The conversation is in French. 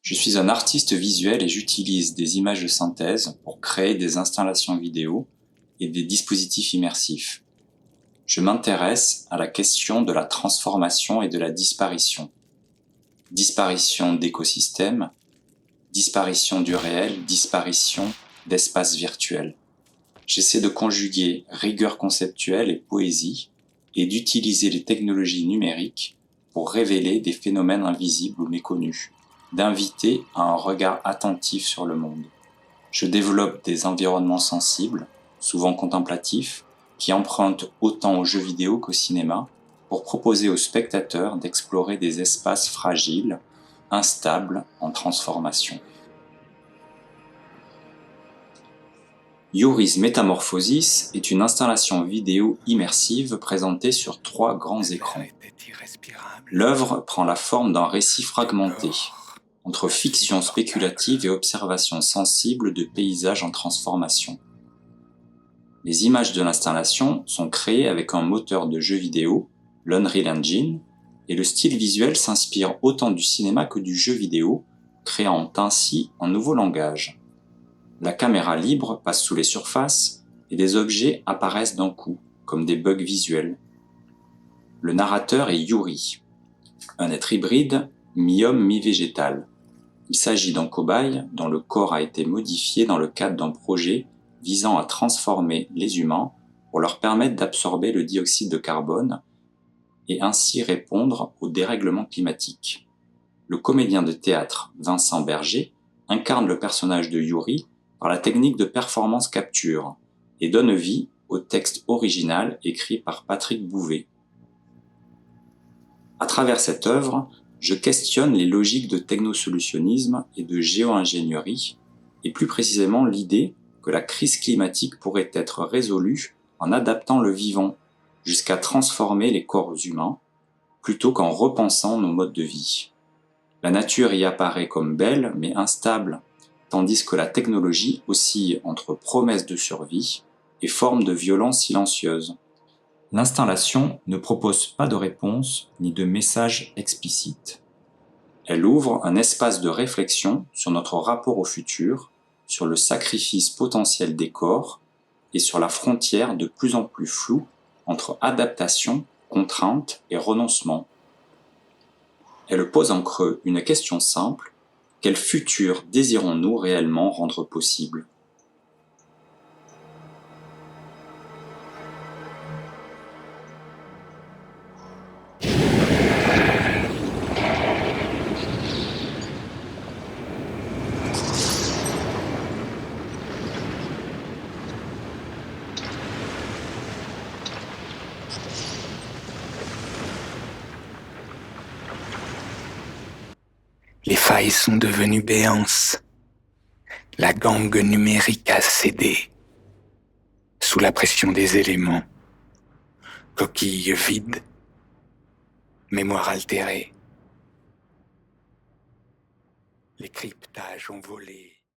Je suis un artiste visuel et j'utilise des images de synthèse pour créer des installations vidéo et des dispositifs immersifs. Je m'intéresse à la question de la transformation et de la disparition. Disparition d'écosystèmes, disparition du réel, disparition d'espaces virtuels. J'essaie de conjuguer rigueur conceptuelle et poésie et d'utiliser les technologies numériques pour révéler des phénomènes invisibles ou méconnus, d'inviter à un regard attentif sur le monde. Je développe des environnements sensibles, souvent contemplatifs, qui empruntent autant aux jeux vidéo qu'au cinéma, pour proposer aux spectateurs d'explorer des espaces fragiles, instables, en transformation. Yuri's Metamorphosis est une installation vidéo immersive présentée sur 3 grands écrans. L'œuvre prend la forme d'un récit fragmenté, entre fiction spéculative et observation sensible de paysages en transformation. Les images de l'installation sont créées avec un moteur de jeu vidéo, l'Unreal Engine, et le style visuel s'inspire autant du cinéma que du jeu vidéo, créant ainsi un nouveau langage. La caméra libre passe sous les surfaces et des objets apparaissent d'un coup, comme des bugs visuels. Le narrateur est Yuri, un être hybride, mi-homme, mi-végétal. Il s'agit d'un cobaye dont le corps a été modifié dans le cadre d'un projet visant à transformer les humains pour leur permettre d'absorber le dioxyde de carbone et ainsi répondre au dérèglement climatique. Le comédien de théâtre Vincent Berger incarne le personnage de Yuri par la technique de performance capture et donne vie au texte original écrit par Patrick Bouvet. À travers cette œuvre, je questionne les logiques de technosolutionnisme et de géo-ingénierie, et plus précisément l'idée que la crise climatique pourrait être résolue en adaptant le vivant jusqu'à transformer les corps humains, plutôt qu'en repensant nos modes de vie. La nature y apparaît comme belle mais instable, tandis que la technologie oscille entre promesses de survie et formes de violence silencieuse. L'installation ne propose pas de réponse ni de message explicite. Elle ouvre un espace de réflexion sur notre rapport au futur, sur le sacrifice potentiel des corps et sur la frontière de plus en plus floue entre adaptation, contrainte et renoncement. Elle pose en creux une question simple: quel futur désirons-nous réellement rendre possible ? Les failles sont devenues béances. La gangue numérique a cédé sous la pression des éléments. Coquilles vides, mémoire altérée. Les cryptages ont volé.